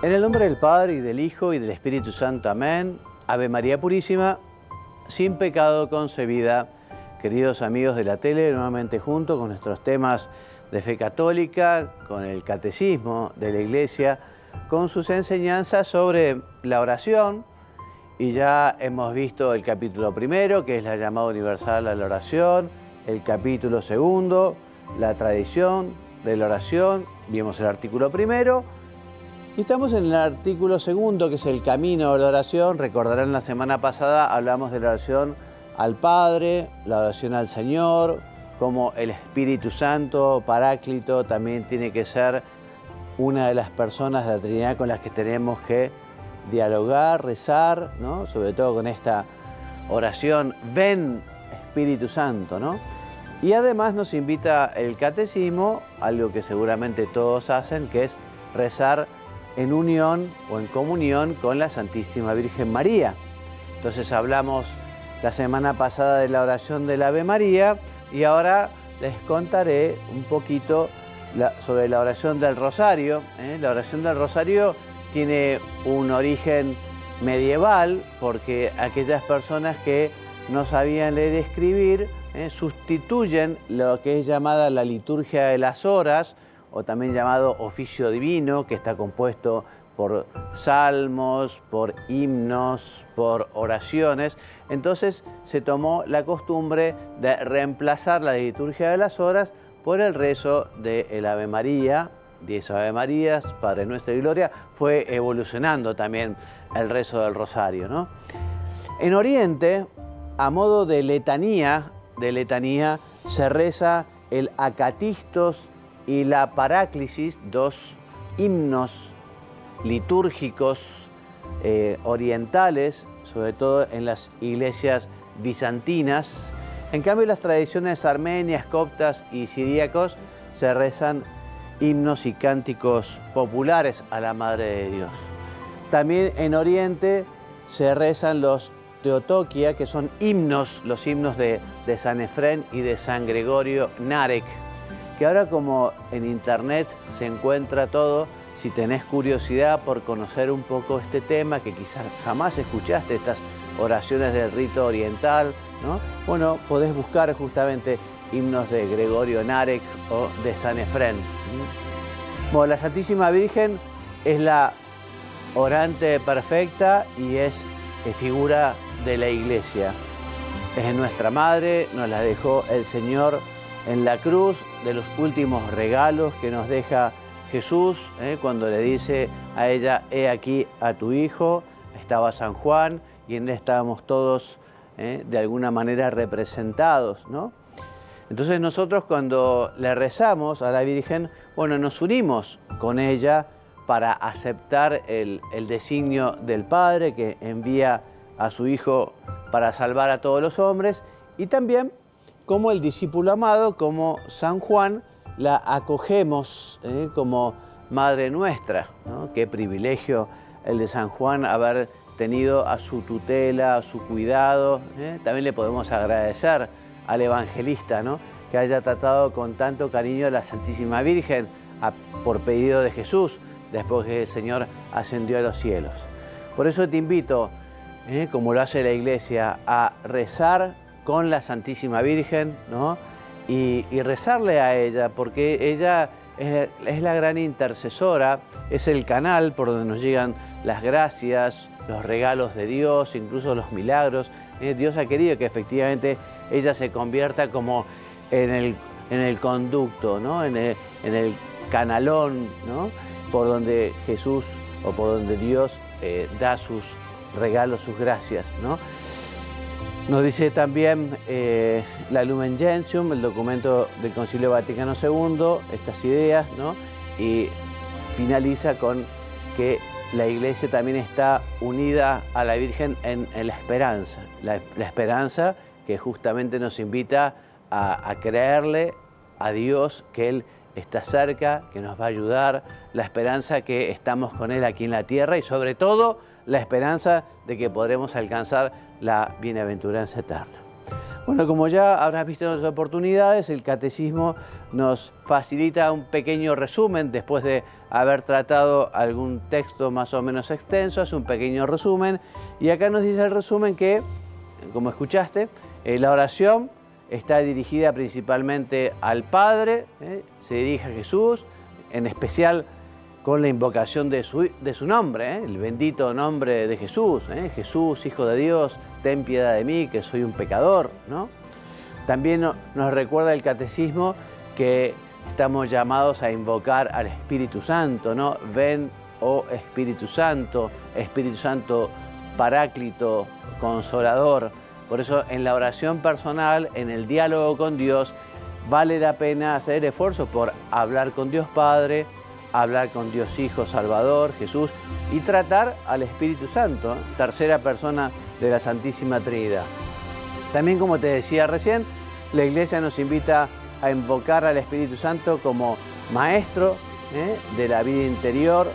En el nombre del Padre, y del Hijo, y del Espíritu Santo. Amén. Ave María Purísima, sin pecado concebida. Queridos amigos de la tele, nuevamente junto con nuestros temas de fe católica, con el catecismo de la Iglesia, con sus enseñanzas sobre la oración. Y ya hemos visto el capítulo primero, que es la llamada universal a la oración, el capítulo segundo, la tradición de la oración, vimos el artículo primero. Y estamos en el artículo segundo, que es el camino de la oración. Recordarán, la semana pasada hablamos de la oración al Padre, la oración al Señor, como el Espíritu Santo, Paráclito, también tiene que ser una de las personas de la Trinidad con las que tenemos que dialogar, rezar, ¿no? Sobre todo con esta oración, ven Espíritu Santo, ¿no? Y además nos invita el catecismo, algo que seguramente todos hacen, que es rezar en unión o en comunión con la Santísima Virgen María. Entonces hablamos la semana pasada de la oración del Ave María y ahora les contaré un poquito sobre la oración del Rosario. La oración del Rosario tiene un origen medieval porque aquellas personas que no sabían leer y escribir sustituyen lo que es llamada la liturgia de las horas, o también llamado oficio divino, que está compuesto por salmos, por himnos, por oraciones. Entonces se tomó la costumbre de reemplazar la liturgia de las horas por el rezo del Ave María, 10 Ave Marías, Padre Nuestro y Gloria. Fue evolucionando también el rezo del Rosario, ¿no? En Oriente, a modo de letanía, se reza el Acatistos y la Paráclisis, dos himnos litúrgicos orientales, sobre todo en las iglesias bizantinas. En cambio, las tradiciones armenias, coptas y siríacos se rezan himnos y cánticos populares a la Madre de Dios. También en Oriente se rezan los Teotoquia, que son himnos, los himnos de San Efrén y de San Gregorio Narek, que ahora, como en internet se encuentra todo, si tenés curiosidad por conocer un poco este tema, que quizás jamás escuchaste, estas oraciones del rito oriental, ¿no? Bueno, podés buscar justamente himnos de Gregorio Narek o de San Efrén. Bueno, la Santísima Virgen es la orante perfecta y es figura de la Iglesia. Es nuestra Madre, nos la dejó el Señor en la cruz, de los últimos regalos que nos deja Jesús, cuando le dice a ella, he aquí a tu hijo. Estaba San Juan y en él estábamos todos de alguna manera representados, ¿no? Entonces nosotros, cuando le rezamos a la Virgen, bueno, nos unimos con ella para aceptar el designio del Padre, que envía a su Hijo para salvar a todos los hombres, y también como el discípulo amado, como San Juan, la acogemos como Madre nuestra, ¿no? Qué privilegio el de San Juan, haber tenido a su tutela, a su cuidado. También le podemos agradecer al evangelista, ¿no? Que haya tratado con tanto cariño a la Santísima Virgen por pedido de Jesús, después que el Señor ascendió a los cielos. Por eso te invito, como lo hace la Iglesia, a rezar con la Santísima Virgen, ¿no? Y rezarle a ella, porque ella es la gran intercesora, es el canal por donde nos llegan las gracias, los regalos de Dios, incluso los milagros. Dios ha querido que efectivamente ella se convierta como en el conducto, ¿no? en el canalón, ¿no? Por donde Jesús o por donde Dios da sus regalos, sus gracias, ¿no? Nos dice también la Lumen Gentium, el documento del Concilio Vaticano II, estas ideas, ¿no? Y finaliza con que la Iglesia también está unida a la Virgen en la esperanza. La esperanza que justamente nos invita a creerle a Dios, que Él está cerca, que nos va a ayudar, la esperanza que estamos con Él aquí en la tierra y sobre todo la esperanza de que podremos alcanzar la bienaventuranza eterna. Bueno, como ya habrás visto en otras oportunidades, el catecismo nos facilita un pequeño resumen después de haber tratado algún texto más o menos extenso, hace un pequeño resumen y acá nos dice el resumen que, como escuchaste, la oración está dirigida principalmente al Padre, se dirige a Jesús, en especial con la invocación de su nombre, el bendito nombre de Jesús, Jesús, Hijo de Dios, ten piedad de mí, que soy un pecador, ¿no? También nos recuerda el catecismo que estamos llamados a invocar al Espíritu Santo, ¿no? Ven, oh Espíritu Santo Paráclito, Consolador. Por eso en la oración personal, en el diálogo con Dios, vale la pena hacer el esfuerzo por hablar con Dios Padre, hablar con Dios Hijo Salvador, Jesús, y tratar al Espíritu Santo, tercera persona de la Santísima Trinidad. También, como te decía recién, la Iglesia nos invita a invocar al Espíritu Santo como maestro de la vida interior,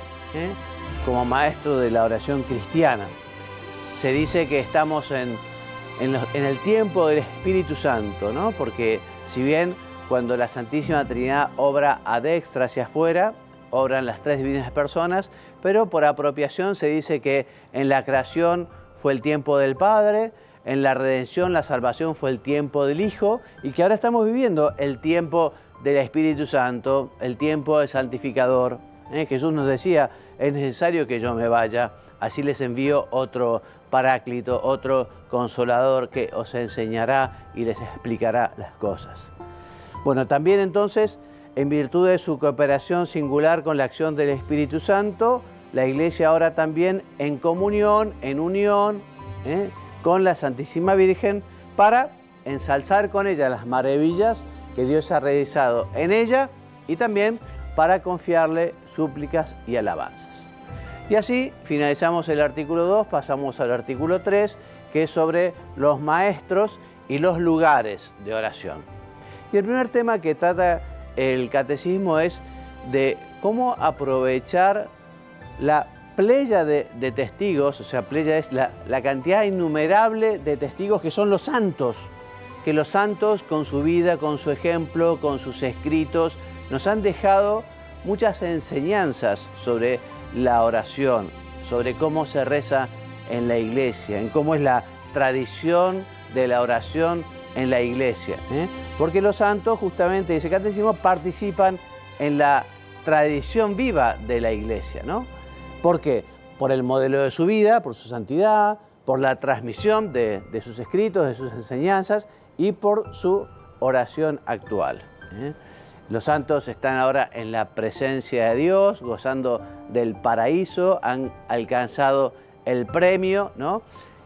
como maestro de la oración cristiana. Se dice que estamos en el tiempo del Espíritu Santo, ¿no? Porque si bien cuando la Santísima Trinidad obra ad extra hacia afuera, obran las tres divinas personas, pero por apropiación se dice que en la creación fue el tiempo del Padre, en la redención, la salvación fue el tiempo del Hijo, y que ahora estamos viviendo el tiempo del Espíritu Santo, el tiempo del Santificador. Jesús nos decía, es necesario que yo me vaya, así les envío otro Paráclito, otro Consolador que os enseñará y les explicará las cosas. Bueno, también entonces, en virtud de su cooperación singular con la acción del Espíritu Santo, la Iglesia ahora también en comunión, en unión con la Santísima Virgen para ensalzar con ella las maravillas que Dios ha realizado en ella y también para confiarle súplicas y alabanzas. Y así finalizamos el artículo 2, pasamos al artículo 3, que es sobre los maestros y los lugares de oración. Y el primer tema que trata el catecismo es de cómo aprovechar la playa de testigos, o sea, playa es la cantidad innumerable de testigos que son los santos, que los santos con su vida, con su ejemplo, con sus escritos, nos han dejado muchas enseñanzas sobre la oración, sobre cómo se reza en la iglesia, en cómo es la tradición de la oración en la iglesia. Porque los santos, justamente, dice el catecismo, participan en la tradición viva de la iglesia, ¿no? ¿Por qué? Por el modelo de su vida, por su santidad, por la transmisión de sus escritos, de sus enseñanzas y por su oración actual. Los santos están ahora en la presencia de Dios, gozando del paraíso, han alcanzado el premio, ¿no?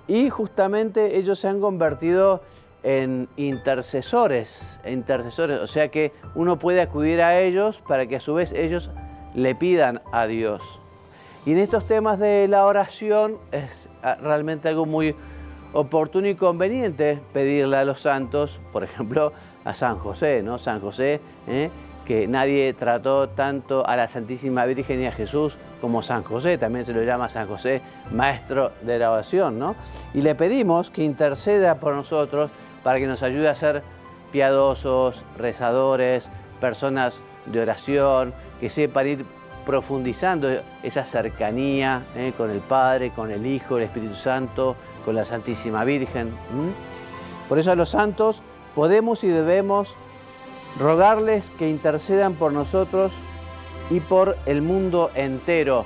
Y justamente ellos se han convertido en intercesores, o sea que uno puede acudir a ellos para que a su vez ellos le pidan a Dios. Y en estos temas de la oración es realmente algo muy oportuno y conveniente pedirle a los santos, por ejemplo, a San José, ¿no? San José, que nadie trató tanto a la Santísima Virgen y a Jesús como San José, también se lo llama San José, maestro de la oración, ¿no? Y le pedimos que interceda por nosotros para que nos ayude a ser piadosos, rezadores, personas de oración, que sepan ir profundizando esa cercanía con el Padre, con el Hijo, el Espíritu Santo, con la Santísima Virgen. Por eso a los santos podemos y debemos rogarles que intercedan por nosotros y por el mundo entero.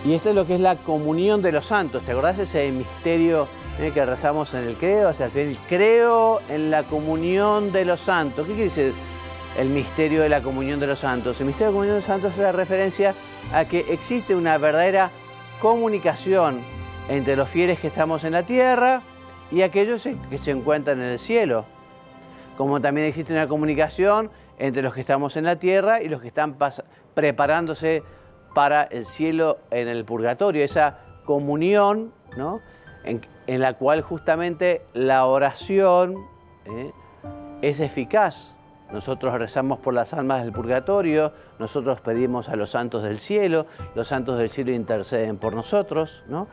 Y esto es lo que es la comunión de los santos. ¿Te acordás ese misterio que rezamos en el credo? Hacia el final, creo en la comunión de los santos. ¿Qué quiere decir el misterio de la comunión de los santos? El misterio de la comunión de los santos es la referencia a que existe una verdadera comunicación entre los fieles que estamos en la tierra y aquellos que se encuentran en el cielo. Como también existe una comunicación entre los que estamos en la tierra y los que están preparándose para el cielo en el purgatorio. Esa comunión, ¿no? en la cual justamente la oración es eficaz. Nosotros rezamos por las almas del purgatorio, nosotros pedimos a los santos del cielo, los santos del cielo interceden por nosotros, ¿no?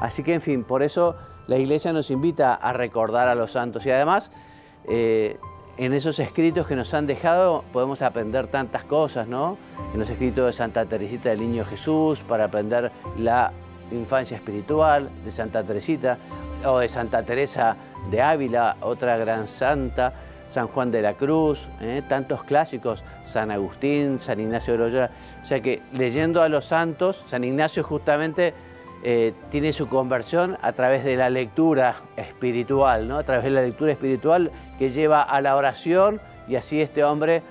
Así que, en fin, por eso la Iglesia nos invita a recordar a los santos y además en esos escritos que nos han dejado podemos aprender tantas cosas, ¿no? En los escritos de Santa Teresita del Niño Jesús para aprender la infancia espiritual de Santa Teresita o de Santa Teresa de Ávila, otra gran santa, San Juan de la Cruz, tantos clásicos, San Agustín, San Ignacio de Loyola. O sea que leyendo a los santos, San Ignacio justamente tiene su conversión a través de la lectura espiritual, ¿no? A través de la lectura espiritual que lleva a la oración y así este hombre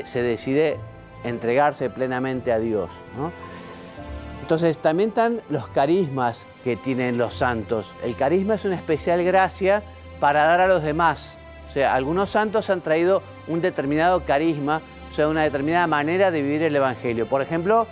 se decide entregarse plenamente a Dios, ¿no? Entonces también están los carismas que tienen los santos. El carisma es una especial gracia para dar a los demás. O sea, algunos santos han traído un determinado carisma, o sea, una determinada manera de vivir el Evangelio. Por ejemplo,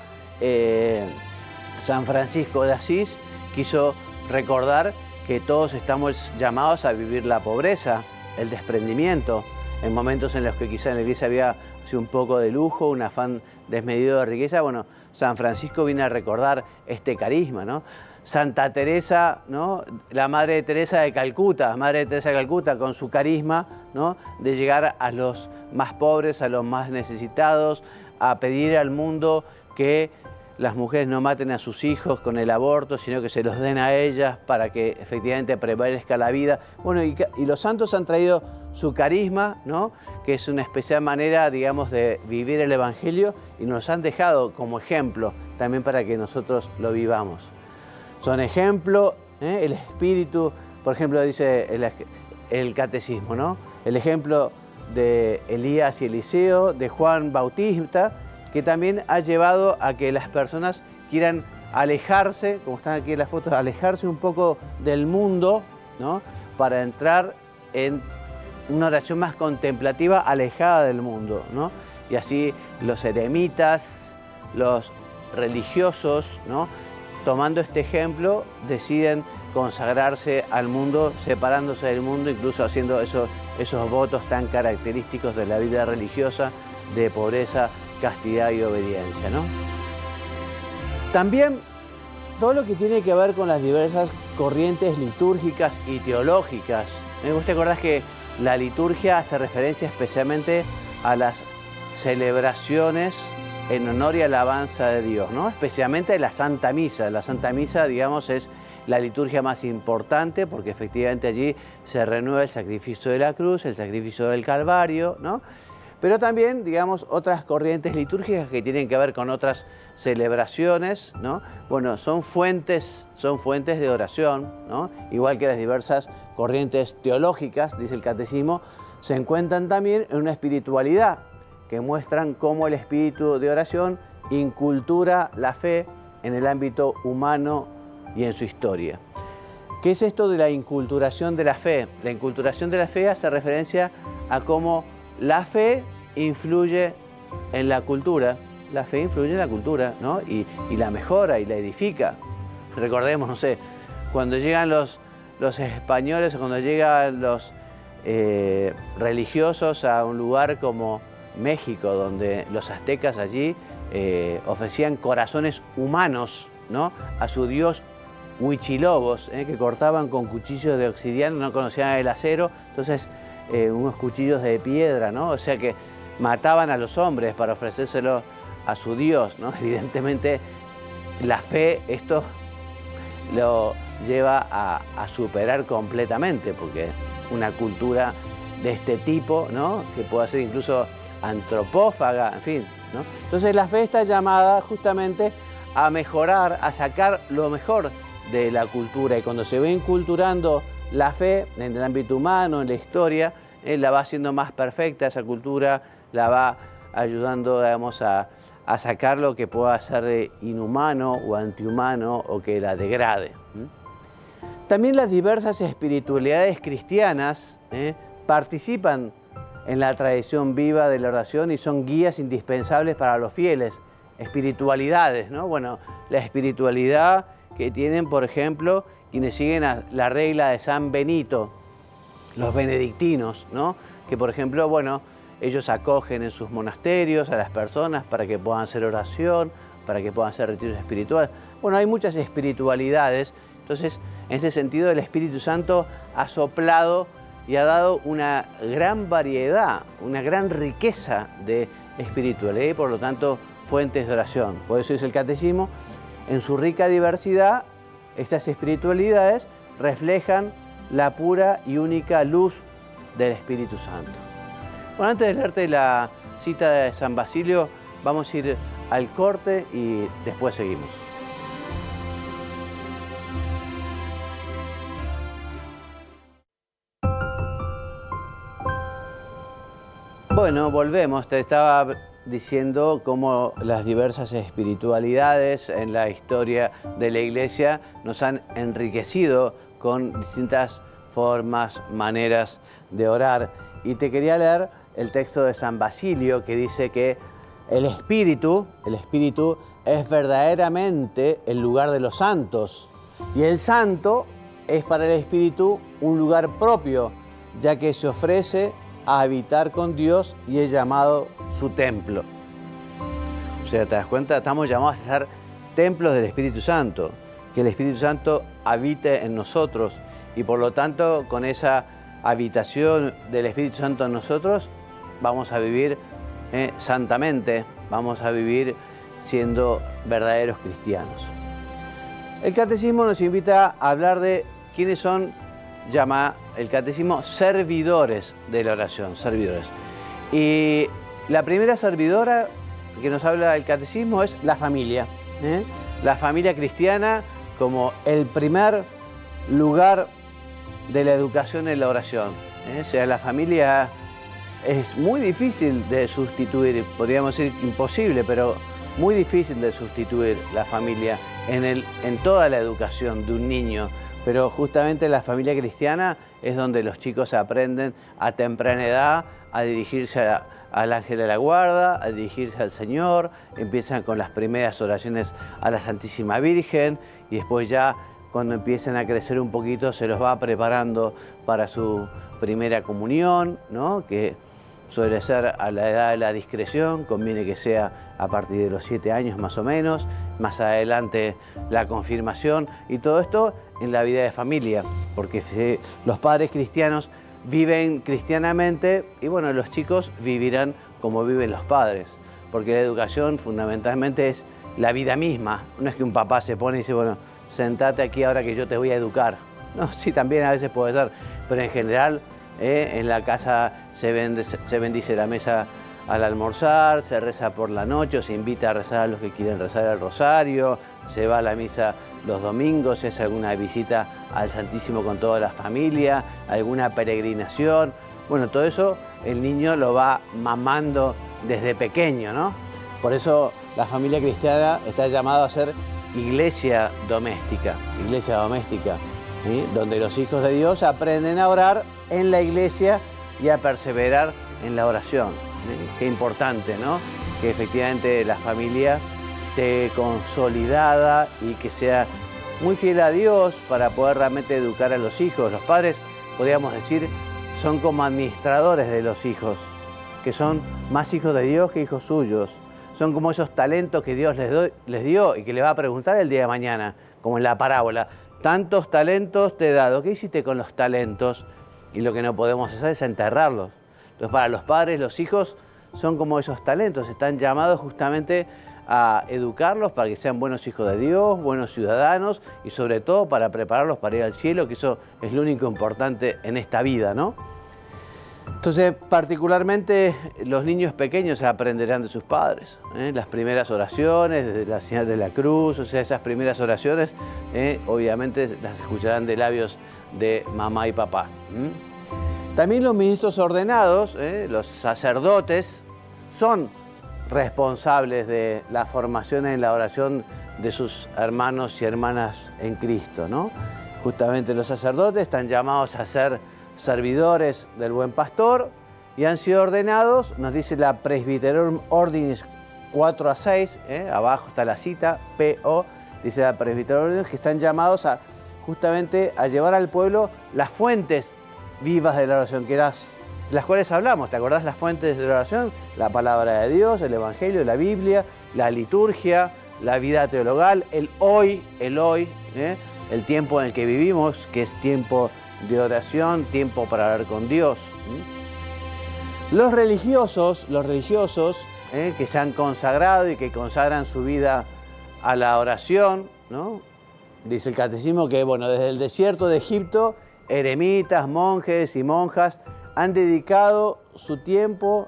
San Francisco de Asís quiso recordar que todos estamos llamados a vivir la pobreza, el desprendimiento, en momentos en los que quizá en la iglesia había un poco de lujo, un afán desmedido de riqueza. Bueno, San Francisco viene a recordar este carisma, ¿no? Santa Teresa, ¿no? La Madre Teresa de Calcuta, Madre Teresa de Calcuta con su carisma, ¿no? De llegar a los más pobres, a los más necesitados, a pedir al mundo que las mujeres no maten a sus hijos con el aborto, sino que se los den a ellas para que efectivamente prevalezca la vida. Bueno, y los santos han traído su carisma, ¿no? Que es una especial manera, digamos, de vivir el Evangelio y nos han dejado como ejemplo también para que nosotros lo vivamos. Son ejemplo, el espíritu, por ejemplo, dice el catecismo, ¿no? El ejemplo de Elías y Eliseo, de Juan Bautista, que también ha llevado a que las personas quieran alejarse, como están aquí en las fotos, alejarse un poco del mundo, ¿no? Para entrar en una oración más contemplativa, alejada del mundo, ¿no? Y así los eremitas, los religiosos, ¿no? Tomando este ejemplo, deciden consagrarse al mundo, separándose del mundo, incluso haciendo esos votos tan característicos de la vida religiosa, de pobreza, castidad y obediencia, ¿no? También todo lo que tiene que ver con las diversas corrientes litúrgicas y teológicas. ¿Vos te acordás que la liturgia hace referencia especialmente a las celebraciones en honor y alabanza de Dios, ¿no? Especialmente la Santa Misa. La Santa Misa, digamos, es la liturgia más importante porque efectivamente allí se renueva el sacrificio de la cruz, el sacrificio del Calvario, ¿no? Pero también, digamos, otras corrientes litúrgicas que tienen que ver con otras celebraciones, ¿no? Bueno, son fuentes de oración, ¿no? Igual que las diversas corrientes teológicas, dice el catecismo, se encuentran también en una espiritualidad que muestran cómo el espíritu de oración incultura la fe en el ámbito humano y en su historia. ¿Qué es esto de la inculturación de la fe? La inculturación de la fe hace referencia a cómo la fe influye en la cultura, la fe influye en la cultura, ¿no? Y la mejora y la edifica. Recordemos, no sé, cuando llegan los españoles o cuando llegan los religiosos a un lugar como México, donde los aztecas allí ofrecían corazones humanos, ¿no? A su dios Huichilobos, que cortaban con cuchillos de obsidiana, no conocían el acero, entonces unos cuchillos de piedra, ¿no? O sea que mataban a los hombres para ofrecérselo a su Dios, ¿no? Evidentemente la fe esto lo lleva a superar completamente, porque una cultura de este tipo, ¿no? Que puede ser incluso antropófaga, en fin, ¿no? Entonces la fe está llamada justamente a mejorar, a sacar lo mejor de la cultura, y cuando se va inculturando la fe en el ámbito humano, en la historia, la va haciendo más perfecta esa cultura, la va ayudando, digamos, a sacar lo que pueda ser de inhumano o antihumano o que la degrade. También las diversas espiritualidades cristianas participan en la tradición viva de la oración y son guías indispensables para los fieles. Espiritualidades, ¿no? Bueno, la espiritualidad que tienen, por ejemplo, quienes siguen la regla de San Benito, los benedictinos, ¿no? Que, por ejemplo, bueno, ellos acogen en sus monasterios a las personas para que puedan hacer oración, para que puedan hacer retiros espirituales. Bueno, hay muchas espiritualidades. Entonces, en este sentido, el Espíritu Santo ha soplado y ha dado una gran variedad, una gran riqueza de espiritualidad y, por lo tanto, fuentes de oración. Por eso dice el Catecismo, en su rica diversidad, estas espiritualidades reflejan la pura y única luz del Espíritu Santo. Bueno, antes de leerte la cita de San Basilio, vamos a ir al corte y después seguimos. Bueno, volvemos. Te estaba diciendo cómo las diversas espiritualidades en la historia de la Iglesia nos han enriquecido con distintas formas, maneras de orar. Y te quería leer el texto de San Basilio que dice que el Espíritu es verdaderamente el lugar de los santos. Y el santo es para el Espíritu un lugar propio, ya que se ofrece a habitar con Dios y es llamado su templo. O sea, ¿te das cuenta? Estamos llamados a ser templos del Espíritu Santo, que el Espíritu Santo habite en nosotros y por lo tanto con esa habitación del Espíritu Santo en nosotros vamos a vivir santamente, vamos a vivir siendo verdaderos cristianos. El Catecismo nos invita a hablar de quiénes son, llama el Catecismo, servidores de la oración, servidores. Y la primera servidora que nos habla el Catecismo es la familia. La familia cristiana como el primer lugar de la educación en la oración. O sea, la familia es muy difícil de sustituir, podríamos decir imposible, pero muy difícil de sustituir la familia en toda la educación de un niño. Pero justamente la familia cristiana es donde los chicos aprenden a temprana edad a dirigirse al ángel de la guarda, a dirigirse al Señor, empiezan con las primeras oraciones a la Santísima Virgen y después ya cuando empiecen a crecer un poquito se los va preparando para su primera comunión, ¿no? Que suele ser a la edad de la discreción, conviene que sea a partir de los 7 años más o menos, más adelante la confirmación y todo esto en la vida de familia, porque si los padres cristianos viven cristianamente y bueno, los chicos vivirán como viven los padres, porque la educación fundamentalmente es la vida misma, no es que un papá se pone y dice, bueno, sentate aquí ahora que yo te voy a educar. No, sí, también a veces puede ser, pero en general en la casa se bendice la mesa al almorzar, se reza por la noche, o se invita a rezar a los que quieren rezar el rosario, se va a la misa los domingos, es alguna visita al Santísimo con toda la familia, alguna peregrinación. Bueno, todo eso el niño lo va mamando desde pequeño, ¿no? Por eso la familia cristiana está llamada a ser iglesia doméstica, ¿sí? Donde los hijos de Dios aprenden a orar en la iglesia y a perseverar en la oración. ¿Sí? Qué importante, ¿no? Que efectivamente la familia esté consolidada y que sea muy fiel a Dios para poder realmente educar a los hijos. Los padres, podríamos decir, son como administradores de los hijos, que son más hijos de Dios que hijos suyos. Son como esos talentos que Dios les dio y que le va a preguntar el día de mañana, como en la parábola. Tantos talentos te he dado, ¿qué hiciste con los talentos? Y lo que no podemos hacer es enterrarlos. Entonces, para los padres, los hijos son como esos talentos, están llamados justamente a educarlos para que sean buenos hijos de Dios, buenos ciudadanos y sobre todo para prepararlos para ir al cielo, que eso es lo único importante en esta vida, ¿no? Entonces, particularmente los niños pequeños aprenderán de sus padres, las primeras oraciones, desde la señal de la cruz, o sea, esas primeras oraciones, obviamente las escucharán de labios de mamá y papá. También los ministros ordenados, los sacerdotes, son responsables de la formación en la oración de sus hermanos y hermanas en Cristo, ¿no? Justamente los sacerdotes están llamados a ser servidores del buen pastor y han sido ordenados, nos dice la Presbyterorum Ordinis 4-6, abajo está la cita, P.O., dice la Presbyterorum Ordinis, que están llamados a justamente a llevar al pueblo las fuentes vivas de la oración, que las cuales hablamos. ¿Te acordás las fuentes de la oración? La palabra de Dios, el Evangelio, la Biblia, la liturgia, la vida teologal, el hoy, el tiempo en el que vivimos, que es tiempo de oración, tiempo para hablar con Dios. Los religiosos que se han consagrado y que consagran su vida a la oración, ¿no? Dice el catecismo que, bueno, desde el desierto de Egipto, eremitas, monjes y monjas han dedicado su tiempo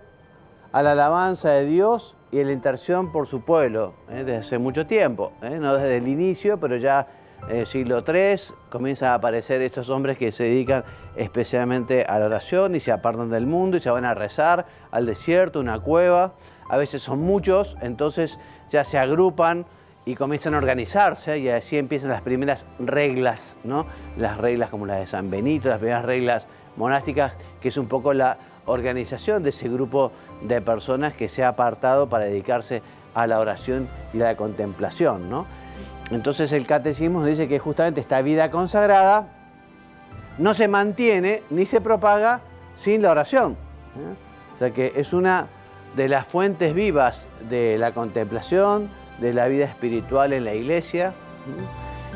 a la alabanza de Dios y a la intercesión por su pueblo, desde hace mucho tiempo, no desde el inicio, pero ya en el siglo III comienzan a aparecer estos hombres que se dedican especialmente a la oración y se apartan del mundo y se van a rezar al desierto, una cueva. A veces son muchos, entonces ya se agrupan y comienzan a organizarse y así empiezan las primeras reglas, ¿no? Las reglas como las de San Benito, las primeras reglas monásticas, que es un poco la organización de ese grupo de personas que se ha apartado para dedicarse a la oración y a la contemplación, ¿no? Entonces el catecismo nos dice que justamente esta vida consagrada no se mantiene ni se propaga sin la oración, O sea que es una de las fuentes vivas de la contemplación, de la vida espiritual en la iglesia.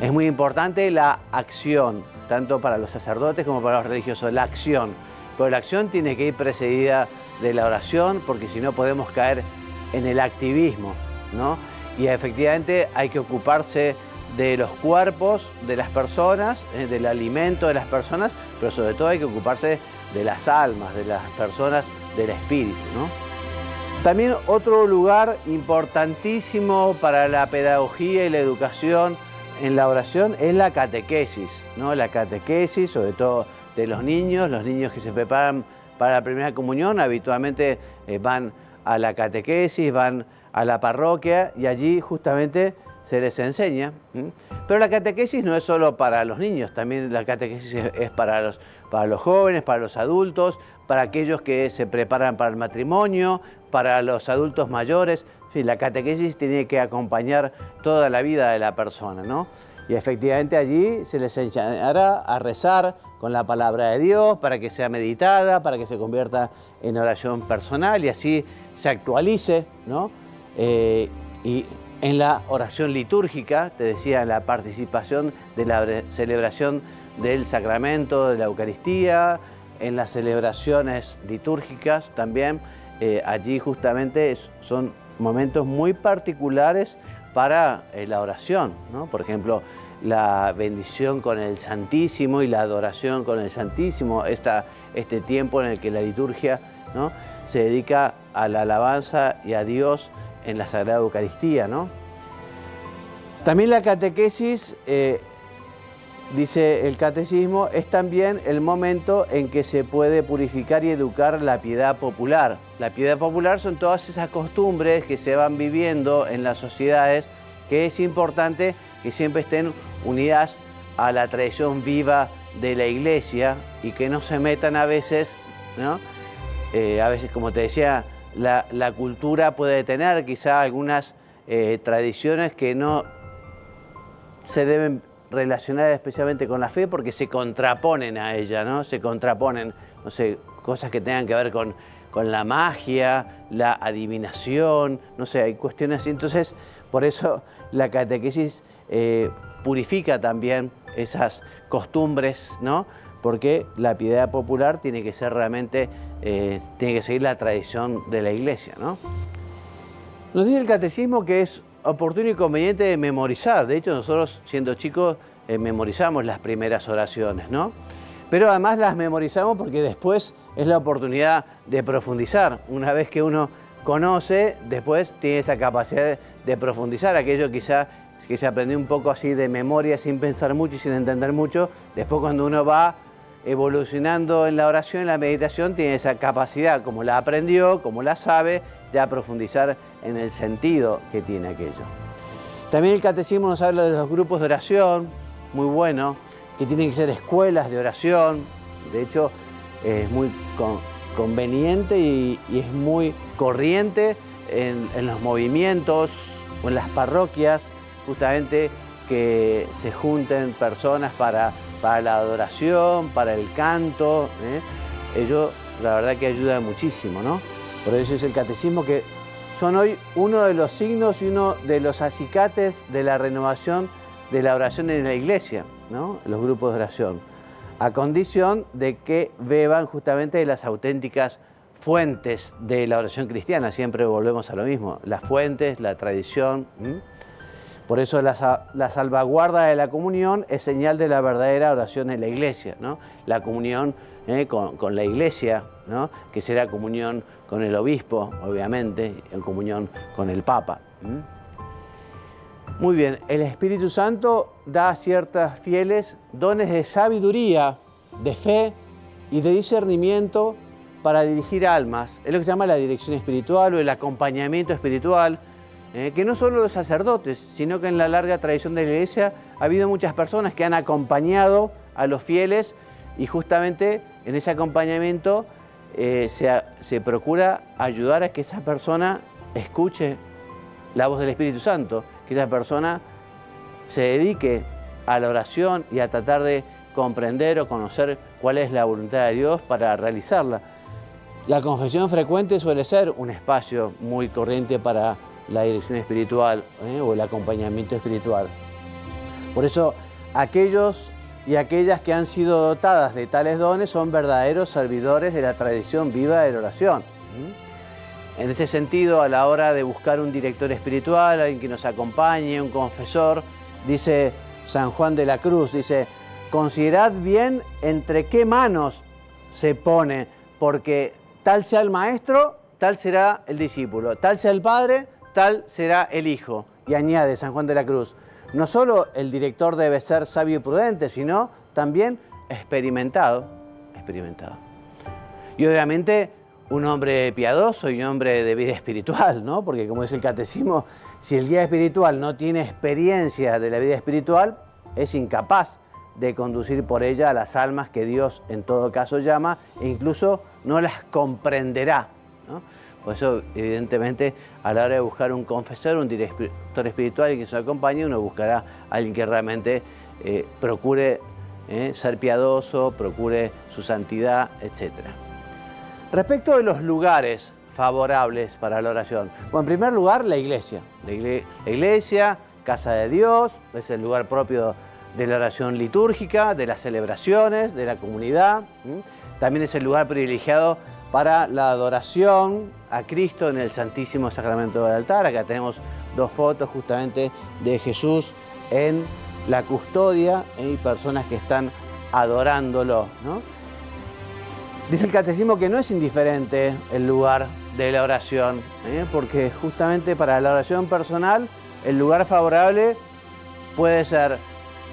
Es muy importante la acción, tanto para los sacerdotes como para los religiosos, la acción. Pero la acción tiene que ir precedida de la oración, porque si no podemos caer en el activismo, ¿no? Y efectivamente hay que ocuparse de los cuerpos de las personas, del alimento de las personas, pero sobre todo hay que ocuparse de las almas, de las personas, del espíritu, ¿no? También otro lugar importantísimo para la pedagogía y la educación en la oración es la catequesis, ¿no? La catequesis, sobre todo de los niños que se preparan para la primera comunión, habitualmente van a la catequesis, van a la parroquia y allí justamente se les enseña. Pero la catequesis no es solo para los niños, también la catequesis es para los jóvenes, para los adultos, para aquellos que se preparan para el matrimonio, para los adultos mayores. Sí, la catequesis tiene que acompañar toda la vida de la persona, ¿no? Y efectivamente allí se les enseñará a rezar con la palabra de Dios para que sea meditada, para que se convierta en oración personal y así se actualice, ¿no? Y en la oración litúrgica, te decía, en la participación de la celebración del sacramento de la Eucaristía, en las celebraciones litúrgicas también, allí justamente son momentos muy particulares para la oración, ¿no? Por ejemplo, la bendición con el Santísimo y la adoración con el Santísimo, este tiempo en el que la liturgia, ¿no?, se dedica a la alabanza y a Dios en la Sagrada Eucaristía, ¿no? También la catequesis, dice el catecismo, es también el momento en que se puede purificar y educar la piedad popular. La piedad popular son todas esas costumbres que se van viviendo en las sociedades, que es importante que siempre estén unidas a la tradición viva de la Iglesia y que no se metan a veces, ¿no? A veces, como te decía, la cultura puede tener quizá algunas tradiciones que no se deben relacionar especialmente con la fe porque se contraponen a ella, ¿no? Se contraponen, no sé, cosas que tengan que ver con la magia, la adivinación, no sé, hay cuestiones así. Entonces, por eso la catequesis purifica también esas costumbres, ¿no? Porque la piedad popular tiene que ser realmente, tiene que seguir la tradición de la Iglesia, ¿no? Nos dice el catecismo que es oportuno y conveniente memorizar. De hecho, nosotros, siendo chicos, memorizamos las primeras oraciones, ¿no? Pero además las memorizamos porque después es la oportunidad de profundizar. Una vez que uno conoce, después tiene esa capacidad de profundizar. Aquello quizá que se aprendió un poco así de memoria, sin pensar mucho y sin entender mucho, después cuando uno va evolucionando en la oración, en la meditación, tiene esa capacidad, como la aprendió, como la sabe, ya profundizar en el sentido que tiene aquello. También el catecismo nos habla de los grupos de oración, muy bueno, que tienen que ser escuelas de oración. De hecho, es muy conveniente y es muy corriente en los movimientos o en las parroquias, justamente que se junten personas para la adoración, para el canto. Ello, la verdad que ayuda muchísimo, ¿no? Por eso es el catecismo que son hoy uno de los signos y uno de los acicates de la renovación de la oración en la Iglesia. ¿no?, los grupos de oración, a condición de que beban justamente de las auténticas fuentes de la oración cristiana. Siempre volvemos a lo mismo, las fuentes, la tradición. Por eso la salvaguarda de la comunión es señal de la verdadera oración en la iglesia, ¿no? La comunión con la iglesia, ¿no?, que será comunión con el obispo, obviamente, en comunión con el Papa. Muy bien, el Espíritu Santo da a ciertos fieles dones de sabiduría, de fe y de discernimiento para dirigir almas. Es lo que se llama la dirección espiritual o el acompañamiento espiritual, que no solo los sacerdotes, sino que en la larga tradición de la Iglesia ha habido muchas personas que han acompañado a los fieles y justamente en ese acompañamiento se procura ayudar a que esa persona escuche la voz del Espíritu Santo, que esa persona se dedique a la oración y a tratar de comprender o conocer cuál es la voluntad de Dios para realizarla. La confesión frecuente suele ser un espacio muy corriente para la dirección espiritual o el acompañamiento espiritual. Por eso, aquellos y aquellas que han sido dotadas de tales dones son verdaderos servidores de la tradición viva de la oración. En este sentido, a la hora de buscar un director espiritual, alguien que nos acompañe, un confesor, dice San Juan de la Cruz, dice: considerad bien entre qué manos se pone, porque tal sea el maestro, tal será el discípulo, tal sea el padre, tal será el hijo. Y añade San Juan de la Cruz: no solo el director debe ser sabio y prudente, sino también experimentado. Y obviamente un hombre piadoso y un hombre de vida espiritual, ¿no? Porque como dice el catecismo, si el guía espiritual no tiene experiencia de la vida espiritual, es incapaz de conducir por ella a las almas que Dios en todo caso llama e incluso no las comprenderá, ¿no? Por eso, evidentemente, a la hora de buscar un confesor, un director espiritual y que nos acompañe, uno buscará a alguien que realmente procure ser piadoso, procure su santidad, etc. Respecto de los lugares favorables para la oración, bueno, en primer lugar, la iglesia. La iglesia, casa de Dios, es el lugar propio de la oración litúrgica, de las celebraciones, de la comunidad. También es el lugar privilegiado para la adoración a Cristo en el Santísimo Sacramento del altar. Acá tenemos dos fotos justamente de Jesús en la custodia y personas que están adorándolo, ¿no? Dice el catecismo que no es indiferente el lugar de la oración, porque justamente para la oración personal el lugar favorable puede ser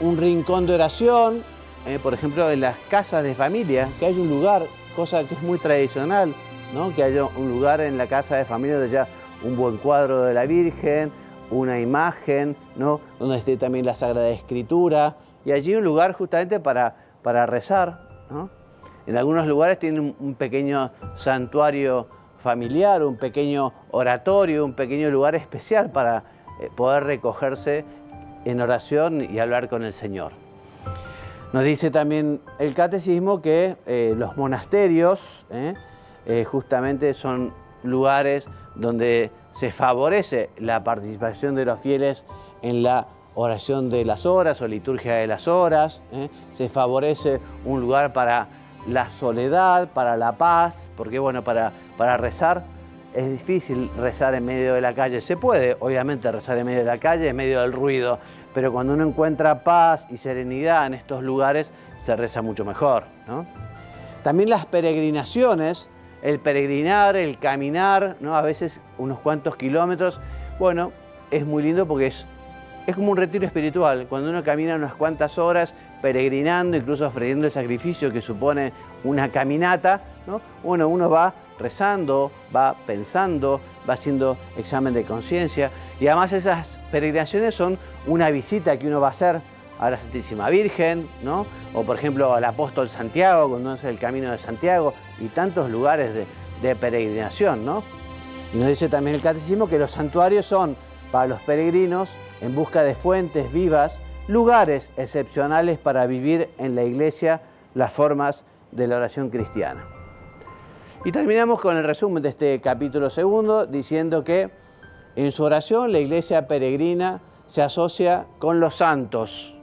un rincón de oración, por ejemplo en las casas de familia, que hay un lugar, cosa que es muy tradicional, ¿no?, que haya un lugar en la casa de familia donde haya un buen cuadro de la Virgen, una imagen, ¿no?, donde esté también la Sagrada Escritura, y allí un lugar justamente para rezar, ¿no? En algunos lugares tienen un pequeño santuario familiar, un pequeño oratorio, un pequeño lugar especial para poder recogerse en oración y hablar con el Señor. Nos dice también el catecismo que los monasterios justamente son lugares donde se favorece la participación de los fieles en la oración de las horas o liturgia de las horas. Se favorece un lugar para la soledad, para la paz, porque bueno, para rezar es difícil rezar en medio de la calle. Se puede, obviamente, rezar en medio de la calle, en medio del ruido, pero cuando uno encuentra paz y serenidad en estos lugares, se reza mucho mejor, ¿no? También las peregrinaciones, el peregrinar, el caminar, ¿no?, a veces unos cuantos kilómetros, bueno, es muy lindo porque es como un retiro espiritual. Cuando uno camina unas cuantas horas peregrinando, incluso ofreciendo el sacrificio que supone una caminata, ¿no?, uno va rezando, va pensando, va haciendo examen de conciencia, y además esas peregrinaciones son una visita que uno va a hacer a la Santísima Virgen, ¿no?, o por ejemplo al apóstol Santiago, cuando hace el Camino de Santiago, y tantos lugares de peregrinación, ¿no? Y nos dice también el catecismo que los santuarios son para los peregrinos en busca de fuentes vivas, lugares excepcionales para vivir en la iglesia las formas de la oración cristiana. Y terminamos con el resumen de este capítulo segundo, diciendo que en su oración la iglesia peregrina se asocia con los santos,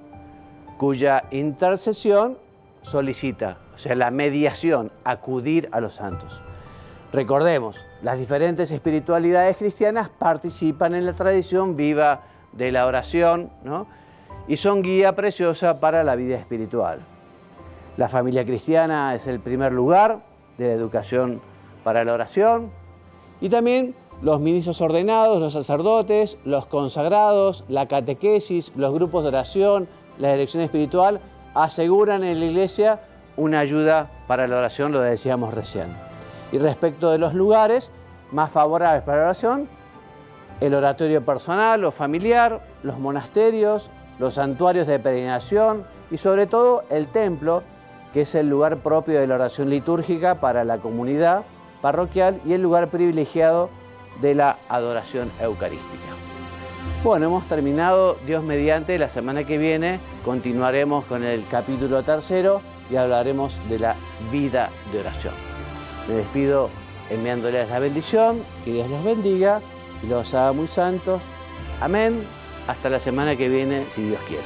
cuya intercesión solicita, o sea, la mediación, acudir a los santos. Recordemos, las diferentes espiritualidades cristianas participan en la tradición viva de la oración, ¿no? Y son guía preciosa para la vida espiritual. La familia cristiana es el primer lugar de la educación para la oración, y también los ministros ordenados, los sacerdotes, los consagrados, la catequesis, los grupos de oración, la dirección espiritual, aseguran en la iglesia una ayuda para la oración, lo decíamos recién. Y respecto de los lugares más favorables para la oración, el oratorio personal o familiar, los monasterios, los santuarios de peregrinación y sobre todo el templo, que es el lugar propio de la oración litúrgica para la comunidad parroquial y el lugar privilegiado de la adoración eucarística. Bueno, hemos terminado, Dios mediante. La semana que viene continuaremos con el capítulo 3 y hablaremos de la vida de oración. Me despido enviándoles la bendición, que Dios los bendiga y los haga muy santos. Amén. Hasta la semana que viene, si Dios quiere.